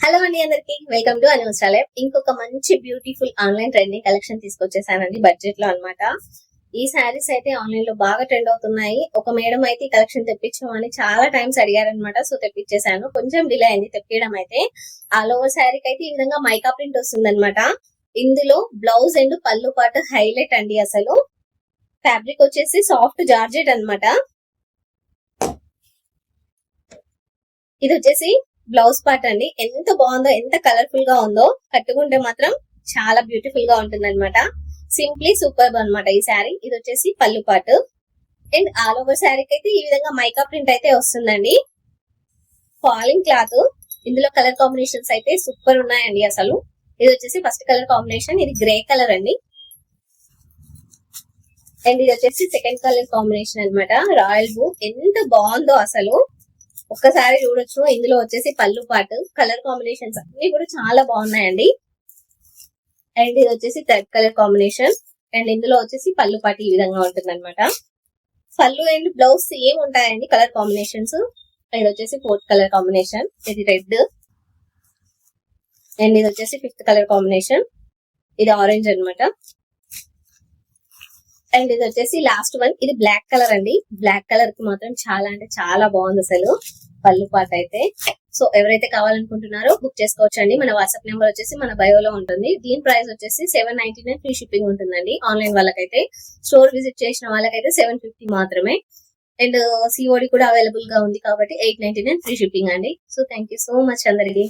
Hello అండి, అందరికి welcome to అనుసాలయం. ఇంకొక మంచి బ్యూటిఫుల్ ఆన్లైన్ ట్రెండింగ్ కలెక్షన్ తీసుకొచ్చేసానండి బడ్జెట్ లో అన్నమాట. ఈ శారీస్ అయితే ఆన్లైన్ లో బాగా ట్రెండ్ అవుతున్నాయి. ఒక మేడం అయితే ఈ కలెక్షన్ తెప్పించామని చాలా టైమ్స్ అడిగారనమాట. సో తెప్పించేసాను. కొంచెం డిలే అయింది తెప్పించడం అయితే. ఆల్ ఓవర్ శారీకి అయితే ఈ విధంగా మైకా ప్రింట్ వస్తుంది అనమాట. ఇందులో బ్లౌజ్ అండ్ పళ్ళు పాటు హైలైట్ అండి. అసలు ఫ్యాబ్రిక్ వచ్చేసి సాఫ్ట్ జార్జెట్ అన్నమాట. ఇది వచ్చేసి బ్లౌజ్ పార్ట్ అండి. ఎంత బాగుందో, ఎంత కలర్ఫుల్ గా ఉందో. కట్టుకుంటే మాత్రం చాలా బ్యూటిఫుల్ గా ఉంటుంది అనమాట. సింప్లీ సూపర్ అనమాట ఈ శారీ. ఇది వచ్చేసి పళ్ళు పార్ట్ అండ్ ఆల్ ఓవర్ శారీకి అయితే ఈ విధంగా మైకా ప్రింట్ అయితే వస్తుందండి. Falling cloth. ఇందులో కలర్ కాంబినేషన్స్ అయితే సూపర్ ఉన్నాయండి అసలు. ఇది వచ్చేసి ఫస్ట్ కలర్ కాంబినేషన్, ఇది గ్రే కలర్ అండి. అండ్ ఇది వచ్చేసి సెకండ్ కలర్ కాంబినేషన్ అనమాట, రాయల్ బ్లూ. ఎంత బాగుందో అసలు, ఒక్కసారి చూడొచ్చు. ఇందులో వచ్చేసి పళ్ళు పాటు కలర్ కాంబినేషన్స్ అన్ని కూడా చాలా బాగున్నాయండి. అండ్ ఇది వచ్చేసి థర్డ్ కలర్ కాంబినేషన్. అండ్ ఇందులో వచ్చేసి పళ్ళు పాటు ఈ విధంగా ఉంటుంది అనమాట. పళ్ళు అండ్ బ్లౌజ్ సేమ్ ఉంటాయండి కలర్ కాంబినేషన్స్. ఇది వచ్చేసి ఫోర్త్ కలర్ కాంబినేషన్, ఇది రెడ్. అండ్ ఇది వచ్చేసి ఫిఫ్త్ కలర్ కాంబినేషన్, ఇది ఆరెంజ్ అనమాట. అండ్ ఇది వచ్చేసి లాస్ట్ వన్, ఇది బ్లాక్ కలర్ అండి. బ్లాక్ కలర్ కి మాత్రం చాలా అంటే చాలా బాగుంది అసలు పళ్ళు పాట అయితే. సో ఎవరైతే కావాలనుకుంటున్నారో బుక్ చేసుకోవచ్చు అండి. మన వాట్సాప్ నెంబర్ వచ్చేసి మన బయోలో ఉంటుంది. దీని ప్రైస్ వచ్చేసి 799 ఫ్రీ షిప్పింగ్ ఉంటుందండి. ఆన్లైన్ వాళ్ళకైతే, స్టోర్ విజిట్ చేసిన వాళ్ళకైతే 750 మాత్రమే. అండ్ సిఓడి కూడా అవైలబుల్ గా ఉంది కాబట్టి 899 ఫ్రీ షిప్పింగ్ అండి. So thank you so much అందరికి.